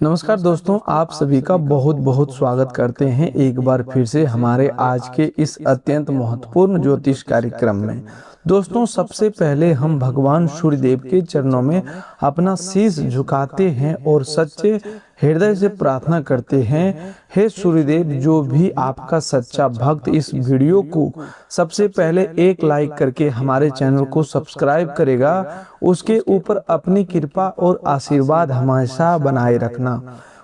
नमस्कार दोस्तों, आप सभी का बहुत बहुत स्वागत करते हैं एक बार फिर से हमारे आज के इस अत्यंत महत्वपूर्ण ज्योतिष कार्यक्रम में। दोस्तों, सबसे पहले हम भगवान सूर्यदेव के चरणों में अपना शीश झुकाते हैं और सच्चे हृदय से प्रार्थना करते हैं, हे सूर्यदेव, जो भी आपका सच्चा भक्त इस वीडियो को सबसे पहले एक लाइक करके हमारे चैनल को सब्सक्राइब करेगा, उसके ऊपर अपनी कृपा और आशीर्वाद हमेशा बनाए रखना।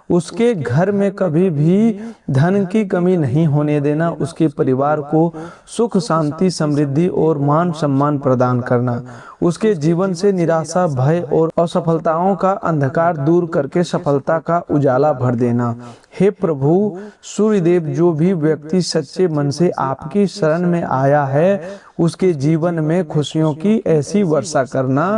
उसके घर में कभी भी धन की कमी नहीं होने देना, उसके परिवार को सुख शांति समृद्धि और मान सम्मान प्रदान करना, उसके जीवन से निराशा भय और असफलताओं का अंधकार दूर करके सफलता का उजाला भर देना। हे प्रभु सूर्यदेव, जो भी व्यक्ति सच्चे मन से आपकी शरण में आया है, उसके जीवन में खुशियों की ऐसी वर्षा करना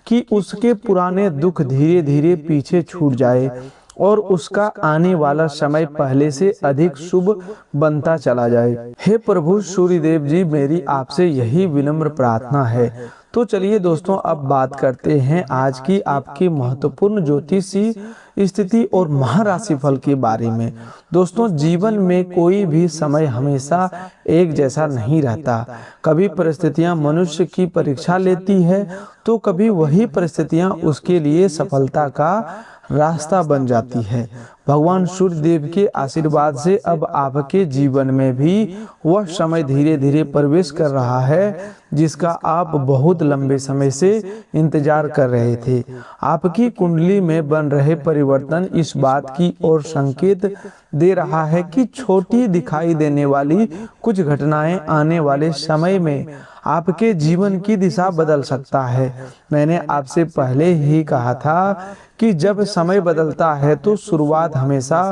कि उसके पुराने दुख धीरे धीरे पीछे छूट जाए और उसका आने वाला समय पहले से अधिक शुभ बनता चला जाए। हे प्रभु सूर्यदेव जी, मेरी आपसे यही विनम्र प्रार्थना है। तो चलिए दोस्तों, अब बात करते हैं आज की आपकी महत्वपूर्ण ज्योतिषी स्थिति और महाराशि फल के बारे में। दोस्तों, जीवन में कोई भी समय हमेशा एक जैसा नहीं रहता। कभी परिस्थितियां मनुष्य की परीक्षा लेती है तो कभी वही परिस्थितियां उसके लिए सफलता का रास्ता बन जाती है। भगवान सूर्यदेव के आशीर्वाद से अब आपके जीवन में भी वह समय धीरे धीरे प्रवेश कर रहा है जिसका आप बहुत लंबे समय से इंतजार कर रहे थे। आपकी कुंडली में बन रहे परिवर्तन इस बात की ओर संकेत दे रहा है कि छोटी दिखाई देने वाली कुछ घटनाएं आने वाले समय में आपके जीवन की दिशा बदल सकता है। मैंने आपसे पहले ही कहा था कि जब समय बदलता है तो शुरुआत हमेशा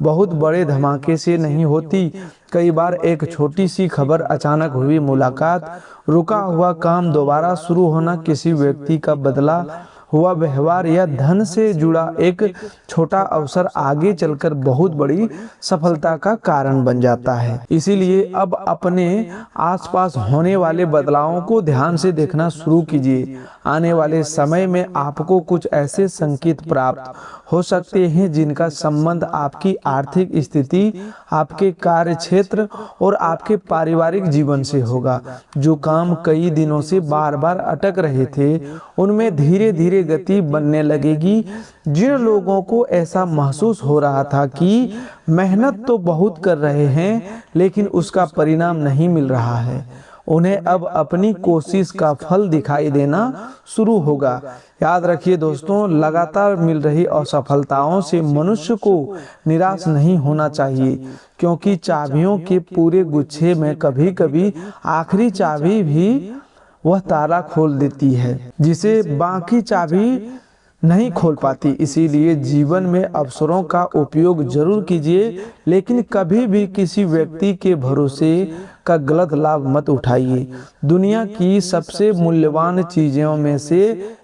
बहुत बड़े धमाके से नहीं होती। कई बार एक छोटी सी खबर, अचानक हुई मुलाकात, रुका हुआ काम दोबारा शुरू होना, किसी व्यक्ति का बदला हुआ व्यवहार या धन से जुड़ा एक छोटा अवसर आगे चलकर बहुत बड़ी सफलता का कारण बन जाता है। इसीलिए अब अपने आसपास होने वाले बदलावों को ध्यान से देखना शुरू कीजिए। आने वाले समय में आपको कुछ ऐसे संकेत प्राप्त हो सकते हैं जिनका संबंध आपकी आर्थिक स्थिति, आपके कार्य क्षेत्र और आपके पारिवारिक जीवन से होगा। जो काम कई दिनों से बार बार अटक रहे थे, उनमें धीरे धीरे गति बनने लगेगी। जिन लोगों को ऐसा महसूस हो रहा था कि मेहनत तो बहुत कर रहे हैं लेकिन उसका परिणाम नहीं मिल रहा है, उन्हें अब अपनी कोशिश का फल दिखाई देना शुरू होगा। याद रखिए दोस्तों, लगातार मिल रही असफलताओं से मनुष्य को निराश नहीं होना चाहिए, क्योंकि चाबियों के पूरे गुच्छे में कभी कभी आखिरी चाबी भी वह ताला खोल देती है जिसे बाकी चाबी नहीं खोल पाती। इसीलिए जीवन में अवसरों का उपयोग जरूर कीजिए, लेकिन कभी भी किसी व्यक्ति के भरोसे का गलत लाभ मत उठाइए। दुनिया की सबसे मूल्यवान चीजों में से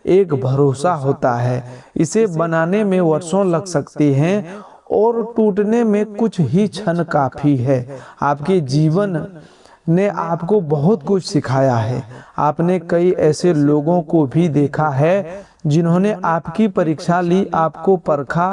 एक भरोसा होता है। इसे बनाने में वर्षों लग सकते हैं और टूटने में कुछ ही क्षण काफी है। आपके जीवन ने आपको बहुत कुछ सिखाया है। आपने कई ऐसे लोगों को भी देखा है जिन्होंने आपकी परीक्षा ली, आपको परखा,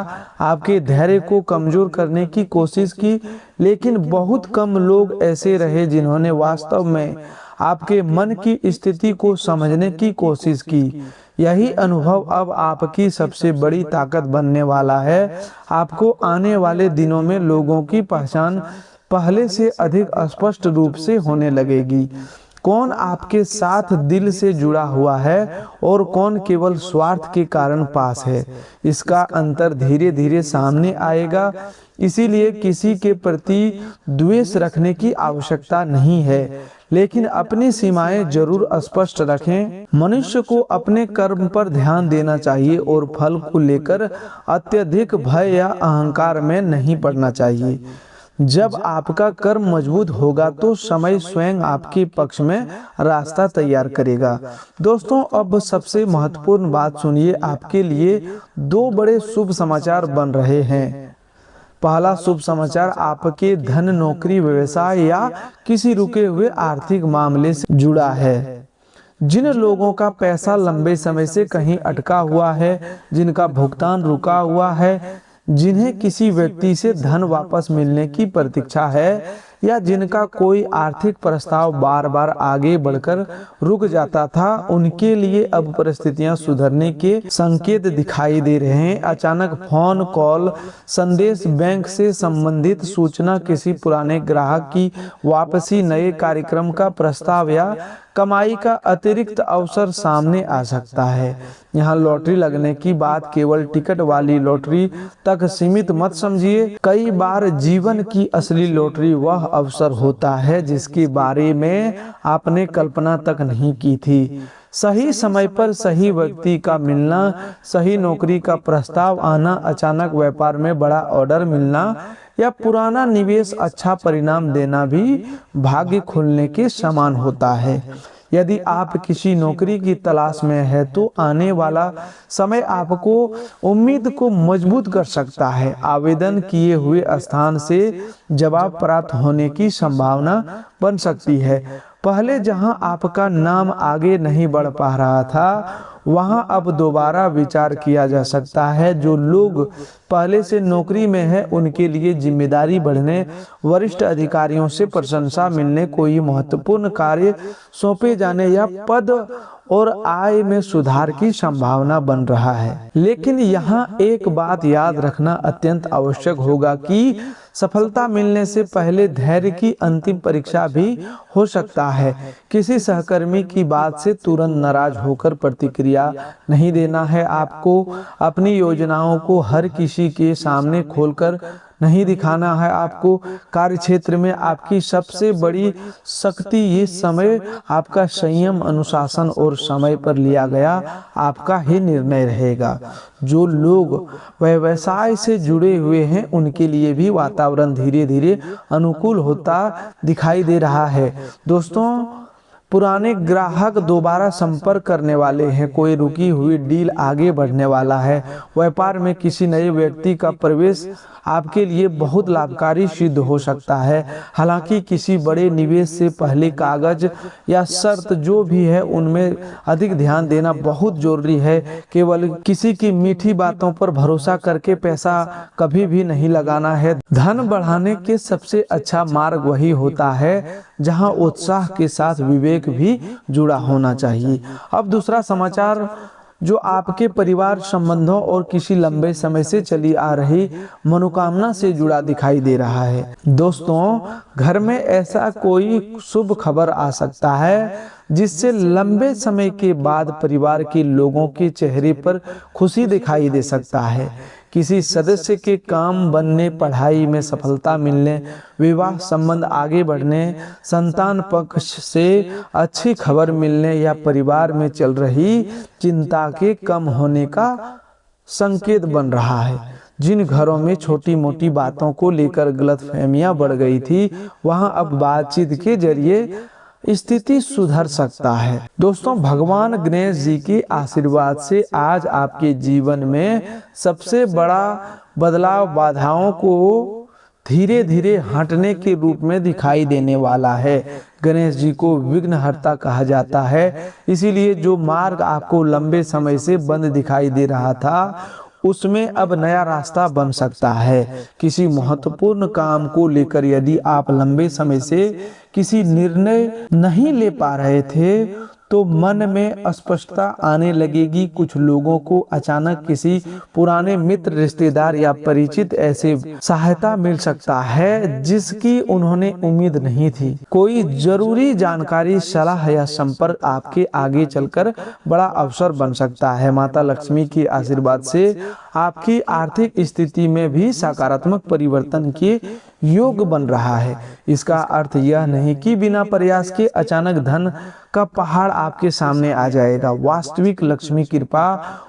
आपके धैर्य को कमजोर करने की कोशिश की, लेकिन बहुत कम लोग ऐसे रहे जिन्होंने वास्तव में आपके मन की स्थिति को समझने की कोशिश की। यही अनुभव अब आपकी सबसे बड़ी ताकत बनने वाला है। आपको आने वाले दिनों में लोगों की पहचान पहले से अधिक स्पष्ट रूप से होने लगेगी। कौन आपके साथ दिल से जुड़ा हुआ है और कौन केवल स्वार्थ के कारण पास है, इसका अंतर धीरे धीरे सामने आएगा। इसीलिए किसी के प्रति द्वेष रखने की आवश्यकता नहीं है, लेकिन अपनी सीमाएं जरूर स्पष्ट रखें। मनुष्य को अपने कर्म पर ध्यान देना चाहिए और फल को लेकर अत्यधिक भय या अहंकार में नहीं पड़ना चाहिए। जब आपका कर्म मजबूत होगा तो समय स्वयं आपके पक्ष में रास्ता तैयार करेगा। दोस्तों, अब सबसे महत्वपूर्ण बात सुनिए। आपके लिए दो बड़े शुभ समाचार बन रहे हैं। पहला शुभ समाचार आपके धन, नौकरी, व्यवसाय या किसी रुके हुए आर्थिक मामले से जुड़ा है। जिन लोगों का पैसा लंबे समय से कहीं अटका हुआ है, जिनका भुगतान रुका हुआ है जिन्हें किसी व्यक्ति से धन वापस मिलने की प्रतीक्षा है या जिनका कोई आर्थिक प्रस्ताव बार बार आगे बढ़कर रुक जाता था, उनके लिए अब परिस्थितियां सुधरने के संकेत दिखाई दे रहे हैं। अचानक फोन कॉल, संदेश, बैंक से संबंधित सूचना, किसी पुराने ग्राहक की वापसी, नए कार्यक्रम का प्रस्ताव या कमाई का अतिरिक्त अवसर सामने आ सकता है। यहाँ लॉटरी लगने की बात केवल टिकट वाली लॉटरी तक सीमित मत समझिए। कई बार जीवन की असली लॉटरी वह अवसर होता है जिसके बारे में आपने कल्पना तक नहीं की थी। सही समय पर सही व्यक्ति का मिलना, सही नौकरी का प्रस्ताव आना, अचानक व्यापार में बड़ा ऑर्डर मिलना या पुराना निवेश अच्छा परिणाम देना भी भाग्य खुलने के समान होता है। यदि आप किसी नौकरी की तलाश में है तो आने वाला समय आपको उम्मीद को मजबूत कर सकता है। आवेदन किए हुए स्थान से जवाब प्राप्त होने की संभावना बन सकती है। पहले जहां आपका नाम आगे नहीं बढ़ पा रहा था, वहां अब दोबारा विचार किया जा सकता है। जो लोग पहले से नौकरी में हैं, उनके लिए जिम्मेदारी बढ़ने, वरिष्ठ अधिकारियों से प्रशंसा मिलने, कोई महत्वपूर्ण कार्य सौंपे जाने या पद और आय में सुधार की संभावना बन रहा है। लेकिन यहाँ एक बात याद रखना अत्यंत आवश्यक होगा कि सफलता मिलने से पहले धैर्य की अंतिम परीक्षा भी हो सकता है। किसी सहकर्मी की बात से तुरंत नाराज होकर प्रतिक्रिया नहीं देना है। आपको अपनी योजनाओं को हर किसी के सामने खोलकर नहीं दिखाना है। आपको कार्यक्षेत्र में आपकी सबसे बड़ी शक्ति ये समय, आपका संयम, अनुशासन और समय पर लिया गया आपका ही निर्णय रहेगा। जो लोग व्यवसाय से जुड़े हुए हैं, उनके लिए भी वातावरण धीरे धीरे अनुकूल होता दिखाई दे रहा है। दोस्तों, पुराने ग्राहक दोबारा संपर्क करने वाले हैं, कोई रुकी हुई डील आगे बढ़ने वाला है। व्यापार में किसी नए व्यक्ति का प्रवेश आपके लिए बहुत लाभकारी सिद्ध हो सकता है। हालांकि किसी बड़े निवेश से पहले कागज या शर्त जो भी है उनमें अधिक ध्यान देना बहुत जरूरी है। केवल किसी की मीठी बातों पर भरोसा करके पैसा कभी भी नहीं लगाना है। धन बढ़ाने के सबसे अच्छा मार्ग वही होता है जहां उत्साह के साथ विवेक भी जुड़ा होना चाहिए। अब दूसरा समाचार जो आपके परिवार संबंधों और किसी लंबे समय से चली आ रही मनोकामना से जुड़ा दिखाई दे रहा है। दोस्तों, घर में ऐसा कोई शुभ खबर आ सकता है जिससे लंबे समय के बाद परिवार के लोगों के चेहरे पर खुशी दिखाई दे सकता है। किसी सदस्य के काम बनने, पढ़ाई में सफलता मिलने, विवाह संबंध आगे बढ़ने, संतान पक्ष से अच्छी खबर मिलने या परिवार में चल रही चिंता के कम होने का संकेत बन रहा है। जिन घरों में छोटी मोटी बातों को लेकर गलतफहमियां बढ़ गई थी, वहां अब बातचीत के जरिए स्थिति सुधर सकता है। दोस्तों, भगवान गणेश जी के आशीर्वाद से आज आपके जीवन में सबसे बड़ा बदलाव बाधाओं को धीरे धीरे हटने के रूप में दिखाई देने वाला है। गणेश जी को विघ्नहर्ता कहा जाता है, इसीलिए जो मार्ग आपको लंबे समय से बंद दिखाई दे रहा था, उसमें अब नया रास्ता बन सकता है। किसी महत्वपूर्ण काम को लेकर यदि आप लंबे समय से किसी निर्णय नहीं ले पा रहे थे, तो मन में अस्पष्टता आने लगेगी। कुछ लोगों को अचानक किसी पुराने मित्र, रिश्तेदार या परिचित ऐसे सहायता मिल सकता है जिसकी उन्होंने उम्मीद नहीं थी। कोई जरूरी जानकारी, सलाह या संपर्क आपके आगे चलकर बड़ा अवसर बन सकता है। माता लक्ष्मी के आशीर्वाद से आपकी आर्थिक स्थिति में भी सकारात्मक परिवर्तन के योग बन रहा है। इसका अर्थ यह नहीं कि बिना प्रयास के अचानक धन का पहाड़ आपके सामने आ जाएगा। वास्तविक लक्ष्मी कृपा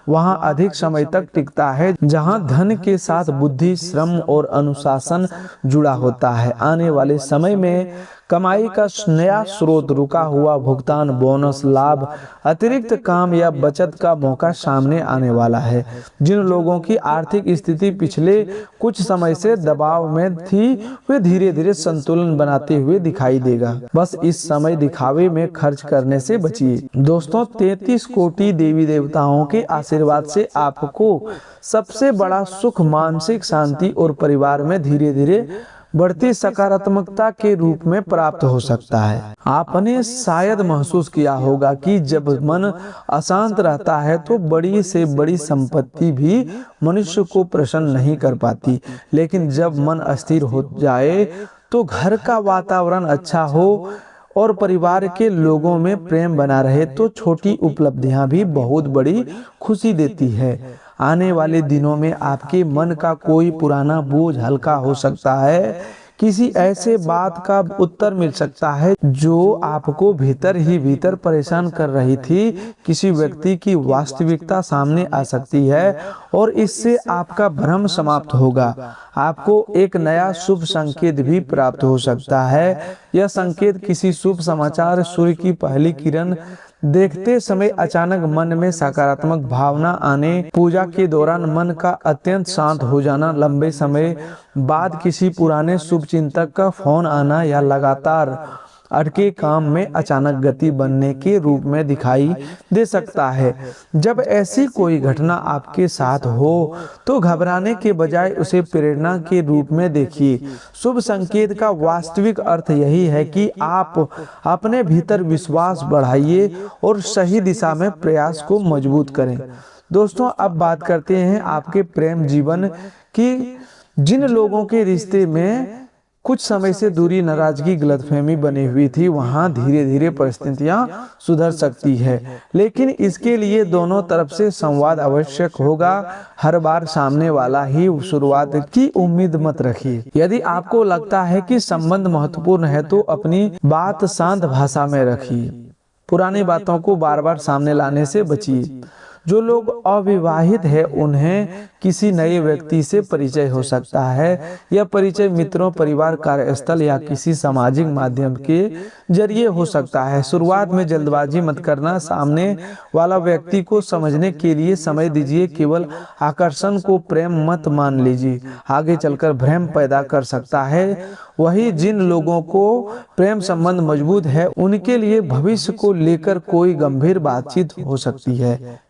वहां अधिक समय तक टिकता है जहां धन के साथ बुद्धि, श्रम और अनुशासन जुड़ा होता है। आने वाले समय में कमाई का नया स्रोत, रुका हुआ भुगतान, बोनस, लाभ, अतिरिक्त काम या बचत का मौका सामने आने वाला है। जिन लोगों की आर्थिक स्थिति पिछले कुछ समय से दबाव में थी, वे धीरे धीरे संतुलन बनाते हुए दिखाई देगा। बस इस समय दिखावे में खर्च करने से बचिए। दोस्तों, 33 कोटि देवी देवताओं के आशीर्वाद से आपको सबसे बड़ा सुख मानसिक शांति और परिवार में धीरे धीरे बढ़ती सकारात्मकता के रूप में प्राप्त हो सकता है। आपने शायद महसूस किया होगा कि जब मन अशांत रहता है तो बड़ी से बड़ी संपत्ति भी मनुष्य को प्रसन्न नहीं कर पाती, लेकिन जब मन अस्थिर हो जाए तो घर का वातावरण अच्छा हो और परिवार के लोगों में प्रेम बना रहे तो छोटी उपलब्धियां भी बहुत बड़ी खुशी देती है। आने वाले दिनों में आपके मन का कोई पुराना बोझ हल्का हो सकता है। किसी ऐसे बात का उत्तर मिल सकता है जो आपको भीतर ही भीतर परेशान कर रही थी। किसी व्यक्ति की वास्तविकता सामने आ सकती है और इससे आपका भ्रम समाप्त होगा। आपको एक नया शुभ संकेत भी प्राप्त हो सकता है। यह संकेत किसी शुभ समाचार, सूर्य की पहली किरण देखते समय अचानक मन में सकारात्मक भावना आने, पूजा के दौरान मन का अत्यंत शांत हो जाना, लंबे समय बाद किसी पुराने शुभ चिंतक का फोन आना या लगातार अटके काम में अचानक गति बनने के रूप में दिखाई दे सकता है। जब ऐसी कोई घटना आपके साथ हो तो घबराने के बजाय उसे प्रेरणा के रूप में देखिए। शुभ संकेत का वास्तविक अर्थ यही है कि आप अपने भीतर विश्वास बढ़ाइए और सही दिशा में प्रयास को मजबूत करें। दोस्तों, अब बात करते हैं आपके प्रेम जीवन की। जिन लोगों के रिश्ते में कुछ समय से दूरी, नाराजगी, गलतफहमी बनी हुई थी, वहां धीरे धीरे परिस्थितियां सुधर सकती है, लेकिन इसके लिए दोनों तरफ से संवाद आवश्यक होगा। हर बार सामने वाला ही शुरुआत की उम्मीद मत रखिए। यदि आपको लगता है कि संबंध महत्वपूर्ण है तो अपनी बात शांत भाषा में रखिए। पुरानी बातों को बार बार सामने लाने से बचिए। जो लोग अविवाहित हैं उन्हें किसी नए व्यक्ति से परिचय हो सकता है। यह परिचय मित्रों, परिवार, कार्यस्थल या किसी सामाजिक माध्यम के जरिए हो सकता है। शुरुआत में जल्दबाजी मत करना। सामने वाला व्यक्ति को समझने के लिए समय दीजिए। केवल आकर्षण को प्रेम मत मान लीजिए, आगे चलकर भ्रम पैदा कर सकता है। वही जिन लोगों को प्रेम संबंध मजबूत है उनके लिए भविष्य को लेकर कोई गंभीर बातचीत हो सकती है।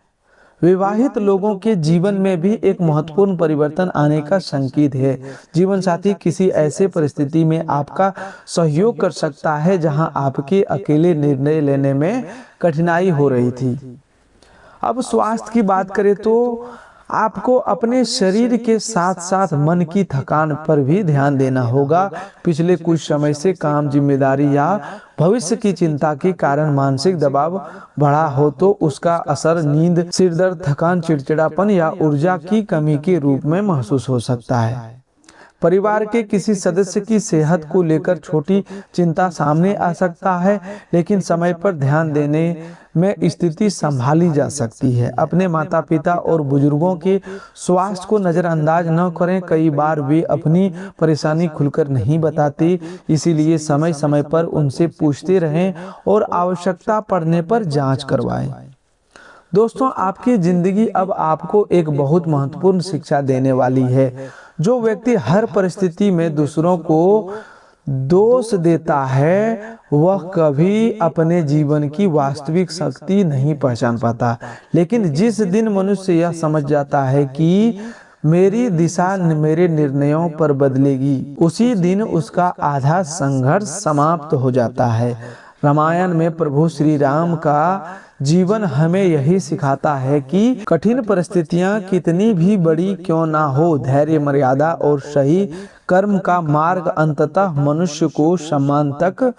विवाहित लोगों के जीवन में भी एक महत्वपूर्ण परिवर्तन आने का संकेत है। जीवन साथी किसी ऐसे परिस्थिति में आपका सहयोग कर सकता है जहां आपके अकेले निर्णय लेने में कठिनाई हो रही थी। अब स्वास्थ्य की बात करें तो आपको अपने शरीर के साथ साथ मन की थकान पर भी ध्यान देना होगा। पिछले कुछ समय से काम, जिम्मेदारी या भविष्य की चिंता के कारण मानसिक दबाव बढ़ा हो तो उसका असर नींद, सिरदर्द, थकान, चिड़चिड़ापन या ऊर्जा की कमी के रूप में महसूस हो सकता है। परिवार के किसी सदस्य की सेहत को लेकर छोटी चिंता सामने आ सकता है, लेकिन समय पर ध्यान देने में स्थिति संभाली जा सकती है। अपने माता पिता और बुजुर्गों के स्वास्थ्य को नजरअंदाज न करें। कई बार वे अपनी परेशानी खुलकर नहीं बताते, इसीलिए समय समय पर उनसे पूछते रहें और आवश्यकता पड़ने पर जांच करवाएं। दोस्तों, आपकी जिंदगी अब आपको एक बहुत महत्वपूर्ण शिक्षा देने वाली है। जो व्यक्ति हर परिस्थिति में दूसरों को दोष देता है वह कभी अपने जीवन की वास्तविक शक्ति नहीं पहचान पाता। लेकिन जिस दिन मनुष्य यह समझ जाता है कि मेरी दिशा मेरे निर्णयों पर बदलेगी, उसी दिन उसका आधा संघर्ष समाप्त हो जाता है। रामायण में प्रभु श्री राम का जीवन हमें यही सिखाता है कि कठिन परिस्थितियां कितनी भी बड़ी क्यों ना हो, धैर्य, मर्यादा और सही कर्म का मार्ग अंततः मनुष्य को सम्मान तक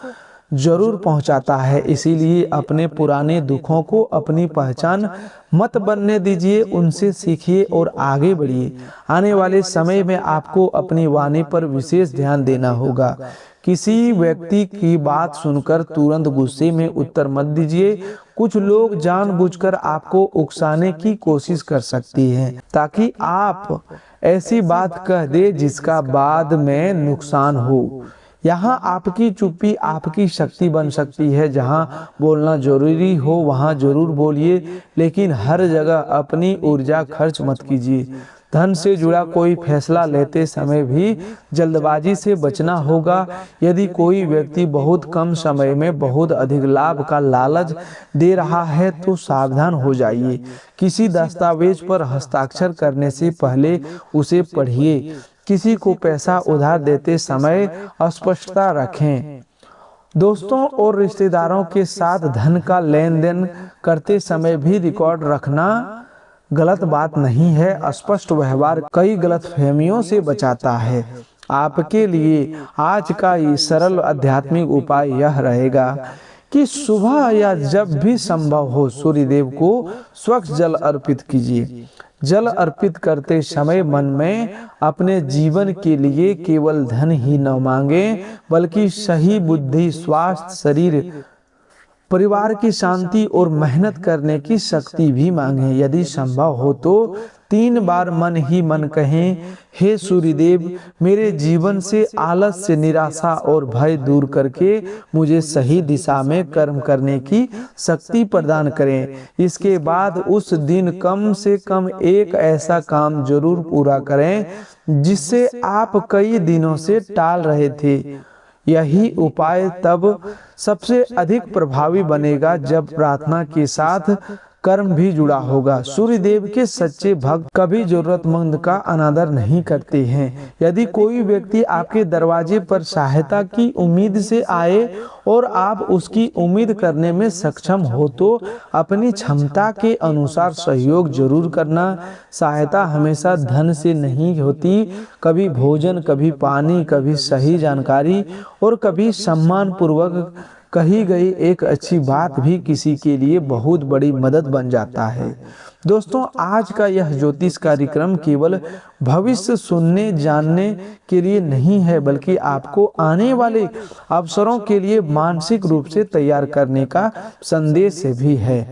जरूर पहुंचाता है। इसीलिए अपने पुराने दुखों को अपनी पहचान मत बनने दीजिए, उनसे सीखिए और आगे बढ़िए। आने वाले समय में आपको अपनी वाणी पर विशेष ध्यान देना होगा। किसी व्यक्ति की बात सुनकर तुरंत गुस्से में उत्तर मत दीजिए। कुछ लोग जानबूझकर आपको उकसाने की कोशिश कर सकती हैं ताकि आप ऐसी बात कह दे जिसका बाद में नुकसान हो। यहाँ आपकी चुप्पी आपकी शक्ति बन सकती है। जहाँ बोलना जरूरी हो वहाँ जरूर बोलिए, लेकिन हर जगह अपनी ऊर्जा खर्च मत कीजिए। धन से जुड़ा कोई फैसला लेते समय भी जल्दबाजी से बचना होगा। यदि कोई व्यक्ति बहुत कम समय में बहुत अधिक लाभ का लालच दे रहा है तो सावधान हो जाइए। किसी दस्तावेज पर हस्ताक्षर करने से पहले उसे पढ़िए। किसी को पैसा उधार देते समय स्पष्टता रखें। दोस्तों और रिश्तेदारों के साथ धन का लेन देन करते समय भी रिकॉर्ड रखना गलत बात नहीं है। स्पष्ट व्यवहार कई गलतफहमियों से बचाता है। आपके लिए आज का ये सरल आध्यात्मिक उपाय यह रहेगा कि सुबह या जब भी संभव हो सूर्यदेव को स्वच्छ जल अर्पित कीजिए। जल अर्पित करते समय मन में अपने जीवन के लिए केवल धन ही न मांगे, बल्कि सही बुद्धि, स्वास्थ्य, शरीर, परिवार की शांति और मेहनत करने की शक्ति भी मांगे। यदि संभव हो तो 3 बार मन ही मन कहें, हे सूर्यदेव, मेरे जीवन से आलस्य, निराशा और भय दूर करके मुझे सही दिशा में कर्म करने की शक्ति प्रदान करें। इसके बाद उस दिन कम से कम एक ऐसा काम जरूर पूरा करें जिससे आप कई दिनों से टाल रहे थे। यही उपाय तब सबसे अधिक प्रभावी बनेगा जब प्रार्थना के साथ कर्म भी जुड़ा होगा। सूर्यदेव के सच्चे भक्त कभी जरूरतमंद का अनादर नहीं करते हैं। यदि कोई व्यक्ति आपके दरवाजे पर सहायता की उम्मीद से आए और आप उसकी उम्मीद करने में सक्षम हो तो अपनी क्षमता के अनुसार सहयोग जरूर करना। सहायता हमेशा धन से नहीं होती। कभी भोजन, कभी पानी, कभी सही जानकारी और कभी सम्मान पूर्वक कही गई एक अच्छी बात भी किसी के लिए बहुत बड़ी मदद बन जाता है। दोस्तों, आज का यह ज्योतिष कार्यक्रम केवल भविष्य सुनने जानने के लिए नहीं है, बल्कि आपको आने वाले अवसरों के लिए मानसिक रूप से तैयार करने का संदेश भी है।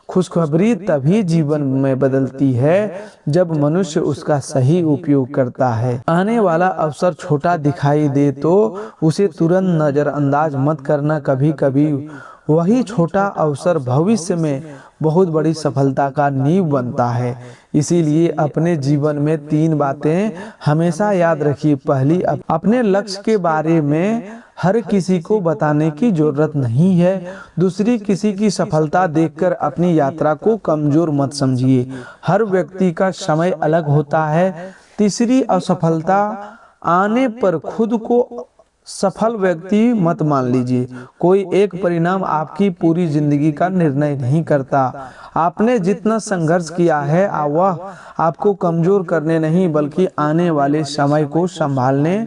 खुशखबरी तभी जीवन में बदलती है जब मनुष्य उसका सही उपयोग करता है। आने वाला अवसर छोटा दिखाई दे तो उसे तुरंत नजरअंदाज मत करना। कभी कभी वही छोटा अवसर भविष्य में बहुत बड़ी सफलता का नींव बनता है। इसीलिए अपने जीवन में 3 बातें हमेशा याद रखिए। पहली, अपने लक्ष्य के बारे में हर किसी को बताने की जरूरत नहीं है। दूसरी, किसी की सफलता देखकर अपनी यात्रा को कमजोर मत समझिए। हर व्यक्ति का समय अलग होता है। तीसरी, असफलता आने पर खुद को सफल व्यक्ति मत मान लीजिए। कोई एक परिणाम आपकी पूरी जिंदगी का निर्णय नहीं करता। आपने जितना संघर्ष किया है वह आपको कमजोर करने नहीं, बल्कि आने वाले समय को संभालने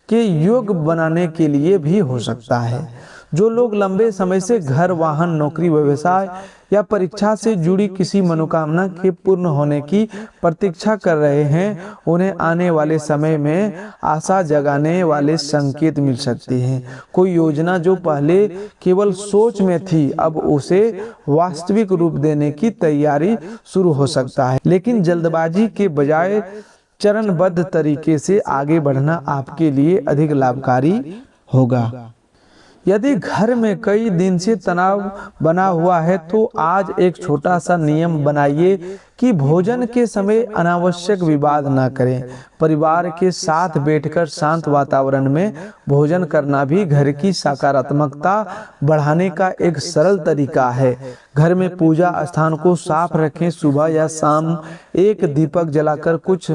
के योग्य बनाने के लिए भी हो सकता है। जो लोग लंबे समय से घर, वाहन, नौकरी, व्यवसाय या परीक्षा से जुड़ी किसी मनोकामना के पूर्ण होने की प्रतीक्षा कर रहे हैं, उन्हें आने वाले समय में आशा जगाने वाले संकेत मिल सकते हैं। कोई योजना जो पहले केवल सोच में थी, अब उसे वास्तविक रूप देने की तैयारी शुरू हो सकता है। लेकिन जल्दबाजी के बजाय चरणबद्ध तरीके से आगे बढ़ना आपके लिए अधिक लाभकारी होगा। यदि घर में कई दिन से तनाव बना हुआ है तो आज एक छोटा सा नियम बनाइए कि भोजन के समय अनावश्यक विवाद ना करें। परिवार के साथ बैठकर शांत वातावरण में भोजन करना भी घर की सकारात्मकता बढ़ाने का एक सरल तरीका है। घर में पूजा स्थान को साफ रखें। सुबह या शाम एक दीपक जलाकर कुछ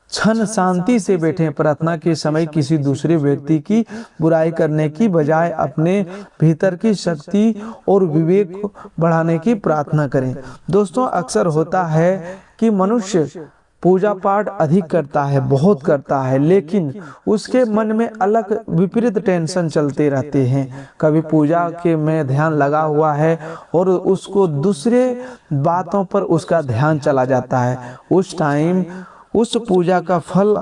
क्षण शांति से बैठें। प्रार्थना के समय किसी दूसरे व्यक्ति की बुराई करने की बजाय अपने भीतर की शक्ति और विवेक बढ़ाने की प्रार्थना करें। दोस्तों, अक्सर होता है कि मनुष्य पूजा पाठ अधिक करता है, बहुत करता है, लेकिन उसके मन में अलग विपरीत टेंशन चलते रहते हैं। कभी पूजा के में ध्यान लगा हुआ है और उसको दूसरे बातों पर उसका ध्यान चला जाता है। उस टाइम उस पूजा का फल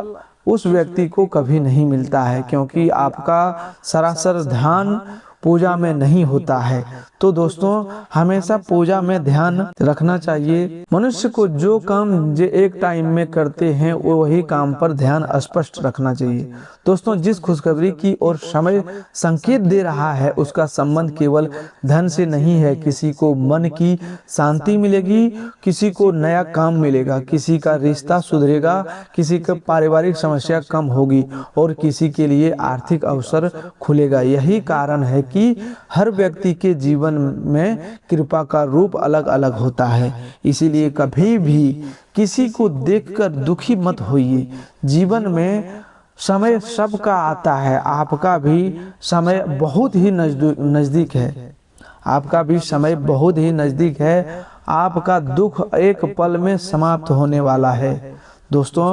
उस व्यक्ति को कभी नहीं मिलता है, क्योंकि आपका सरासर ध्यान पूजा में नहीं होता है। तो दोस्तों हमेशा पूजा में ध्यान रखना चाहिए। मनुष्य को जो काम जो एक टाइम में करते हैं वही काम पर ध्यान स्पष्ट रखना चाहिए। दोस्तों जिस खुशखबरी की और समय संकेत दे रहा है उसका संबंध केवल धन से नहीं है। किसी को मन की शांति मिलेगी, किसी को नया काम मिलेगा, किसी का रिश्ता सुधरेगा, किसी का पारिवारिक समस्या कम होगी और किसी के लिए आर्थिक अवसर खुलेगा। यही कारण है कि हर व्यक्ति के जीवन में कृपा का रूप अलग अलग होता है। इसीलिए कभी भी किसी को देखकर दुखी मत होइए। जीवन में समय सबका आता है, आपका भी समय बहुत ही नजदीक है। आपका भी समय बहुत ही नजदीक है। आपका दुख एक पल में समाप्त होने वाला है। दोस्तों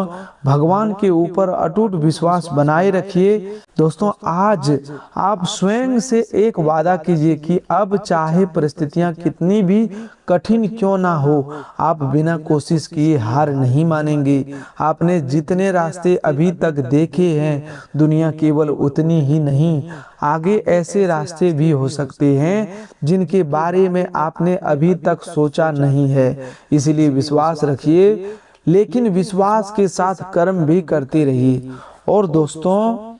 भगवान के ऊपर अटूट विश्वास बनाए रखिए। दोस्तों आज आप स्वयं से एक वादा कीजिए कि अब चाहे परिस्थितियां कितनी भी कठिन क्यों ना हो, आप बिना कोशिश किए हार नहीं मानेंगे। आपने जितने रास्ते अभी तक देखे हैं, दुनिया केवल उतनी ही नहीं, आगे ऐसे रास्ते भी हो सकते हैं जिनके बारे में आपने अभी तक सोचा नहीं है। इसलिए विश्वास रखिए, लेकिन विश्वास के साथ कर्म भी करते रहिए। और दोस्तों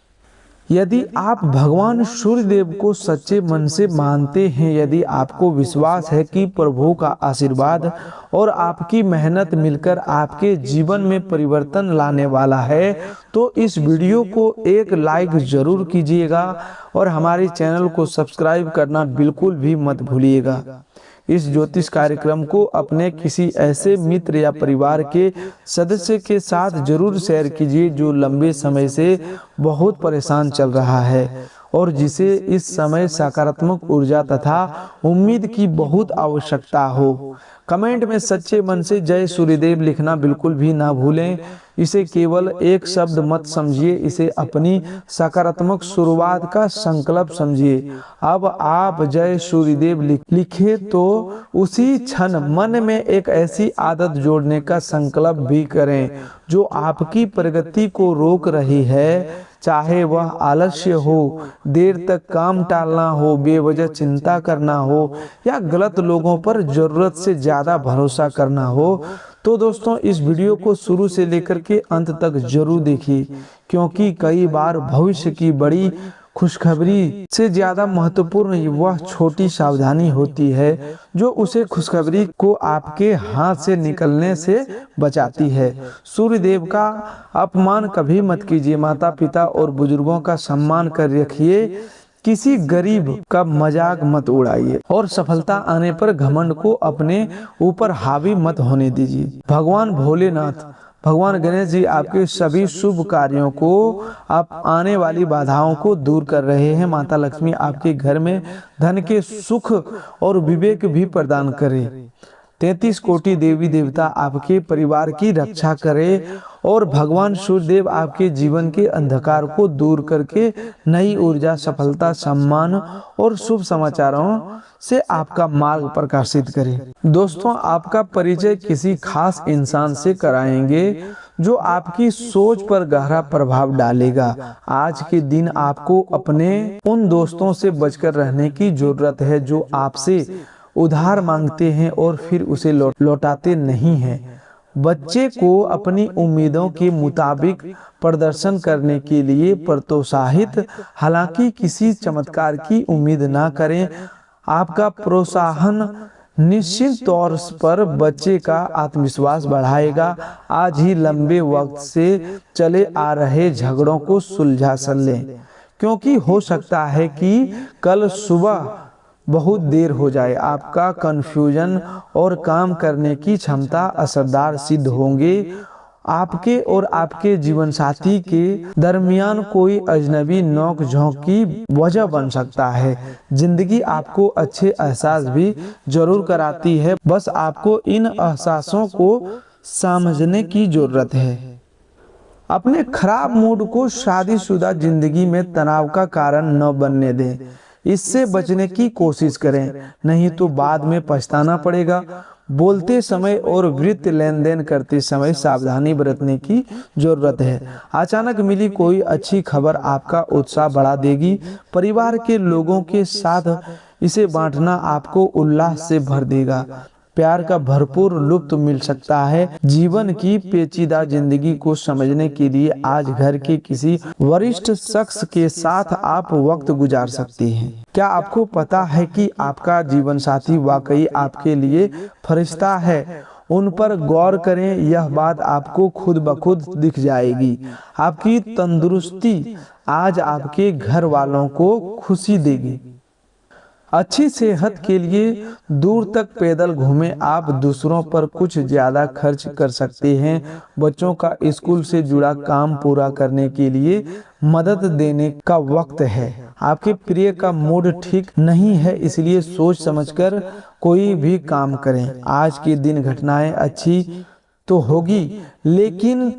यदि आप भगवान सूर्यदेव को सच्चे मन से मानते हैं, यदि आपको विश्वास है कि प्रभु का आशीर्वाद और आपकी मेहनत मिलकर आपके जीवन में परिवर्तन लाने वाला है, तो इस वीडियो को एक लाइक जरूर कीजिएगा और हमारे चैनल को सब्सक्राइब करना बिल्कुल भी मत भूलिएगा। इस ज्योतिष कार्यक्रम को अपने किसी ऐसे मित्र या परिवार के सदस्य के साथ जरूर शेयर कीजिए जो लंबे समय से बहुत परेशान चल रहा है और जिसे इस समय सकारात्मक ऊर्जा तथा उम्मीद की बहुत आवश्यकता हो। कमेंट में सच्चे मन से जय सूर्यदेव लिखना बिल्कुल भी ना भूलें। इसे केवल एक शब्द मत समझिए, इसे अपनी सकारात्मक शुरुआत का संकल्प समझिए। अब आप जय सूर्यदेव लिखे तो उसी क्षण मन में एक ऐसी आदत जोड़ने का संकल्प भी करें जो आपकी प्रगति को रोक रही है। चाहे वह आलस्य हो, देर तक काम टालना हो, बेवजह चिंता करना हो या गलत लोगों पर जरूरत से ज्यादा भरोसा करना हो। तो दोस्तों इस वीडियो को शुरू से लेकर के अंत तक जरूर देखिए, क्योंकि कई बार भविष्य की बड़ी खुशखबरी से ज्यादा महत्वपूर्ण वह छोटी सावधानी होती है जो उसे खुशखबरी को आपके हाथ से निकलने से बचाती है। सूर्यदेव का अपमान कभी मत कीजिए। माता पिता और बुजुर्गों का सम्मान कर रखिए। किसी गरीब का मजाक मत उड़ाइए और सफलता आने पर घमंड को अपने ऊपर हावी मत होने दीजिए। भगवान भोलेनाथ, भगवान गणेश जी आपके सभी शुभ कार्यों को, आप आने वाली बाधाओं को दूर कर रहे हैं। माता लक्ष्मी आपके घर में धन के सुख और विवेक भी प्रदान करे। 33 कोटि देवी देवता आपके परिवार की रक्षा करे और भगवान सूर्यदेव आपके जीवन के अंधकार को दूर करके नई ऊर्जा, सफलता, सम्मान और शुभ समाचारों से आपका मार्ग प्रकाशित करे। दोस्तों आपका परिचय किसी खास इंसान से कराएंगे जो आपकी सोच पर गहरा प्रभाव डालेगा। आज के दिन आपको अपने उन दोस्तों से बचकर रहने की जरूरत है जो आपसे उधार मांगते हैं और फिर उसे लौटाते नहीं हैं। बच्चे को अपनी उम्मीदों के मुताबिक प्रदर्शन करने के लिए प्रोत्साहित, हालांकि किसी चमत्कार की उम्मीद ना करें। आपका प्रोत्साहन निश्चित तौर पर बच्चे का आत्मविश्वास बढ़ाएगा। आज ही लंबे वक्त से चले आ रहे झगड़ों को सुलझा लें, क्योंकि हो सकता है कि कल सुबह बहुत देर हो जाए। आपका कन्फ्यूजन और काम करने की क्षमता असरदार सिद्ध होंगे। आपके और आपके जीवन साथी के दरमियान कोई अजनबी नोक झोंक की वजह बन सकता है। जिंदगी आपको अच्छे एहसास भी जरूर कराती है, बस आपको इन एहसासों को समझने की जरूरत है। अपने खराब मूड को शादीशुदा जिंदगी में तनाव का कारण न बनने दें। इससे बचने की कोशिश करें, नहीं तो बाद में पछताना पड़ेगा। बोलते समय और वित्तीय लेन देन करते समय सावधानी बरतने की जरूरत है। अचानक मिली कोई अच्छी खबर आपका उत्साह बढ़ा देगी। परिवार के लोगों के साथ इसे बांटना आपको उल्लास से भर देगा। प्यार का भरपूर लुत्फ मिल सकता है। जीवन की पेचीदा जिंदगी को समझने के लिए आज घर के किसी वरिष्ठ शख्स के साथ आप वक्त गुजार सकते हैं। क्या आपको पता है कि आपका जीवन साथी वाकई आपके लिए फरिश्ता है? उन पर गौर करें, यह बात आपको खुद ब खुद दिख जाएगी। आपकी तंदुरुस्ती आज आपके घर वालों को खुशी देगी। अच्छी सेहत के लिए दूर तक पैदल घूमें। आप दूसरों पर कुछ ज्यादा खर्च कर सकते हैं। बच्चों का स्कूल से जुड़ा काम पूरा करने के लिए मदद देने का वक्त है। आपके प्रिय का मूड ठीक नहीं है, इसलिए सोच समझकर कोई भी काम करें। आज के दिन घटनाएं अच्छी तो होगी लेकिन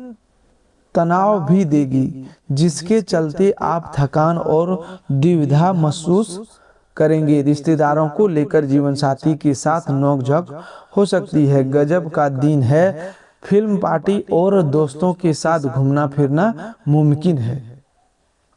तनाव भी देगी, जिसके चलते आप थकान और दुविधा महसूस करेंगे। रिश्तेदारों को लेकर जीवन साथी के साथ नोकझोंक हो सकती है। गजब का दिन है। फिल्म पार्टी और दोस्तों के साथ घूमना फिरना मुमकिन है।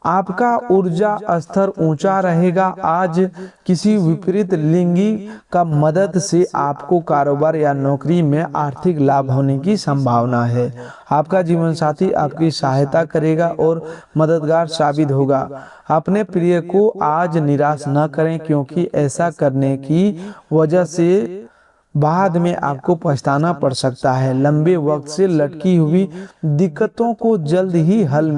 आपका ऊर्जा स्तर ऊंचा रहेगा। आज किसी विपरीत लिंगी का मदद से आपको कारोबार या नौकरी में आर्थिक लाभ होने की संभावना है। आपका जीवन साथी आपकी सहायता करेगा और मददगार साबित होगा। अपने प्रिय को आज निराश न करें, क्योंकि ऐसा करने की वजह से बाद में आपको पछताना पड़ सकता है। लंबे वक्त से लटकी हुई दिक्कतों को जल्द ही हल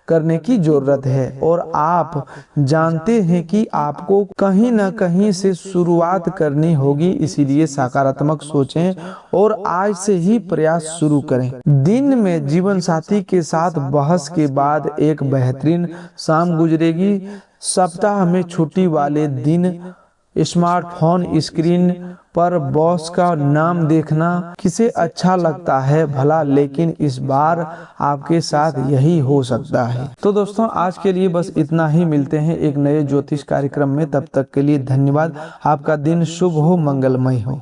करने की जरूरत है और आप जानते हैं कि आपको कहीं न कहीं से शुरुआत करनी होगी। इसीलिए सकारात्मक सोचें और आज से ही प्रयास शुरू करें। दिन में जीवन साथी के साथ बहस के बाद एक बेहतरीन शाम गुजरेगी। सप्ताह में छुट्टी वाले दिन स्मार्टफोन स्क्रीन पर बॉस का नाम देखना किसे अच्छा लगता है भला, लेकिन इस बार आपके साथ यही हो सकता है। तो दोस्तों, आज के लिए बस इतना ही। मिलते हैं एक नए ज्योतिष कार्यक्रम में। तब तक के लिए धन्यवाद। आपका दिन शुभ हो, मंगलमय हो।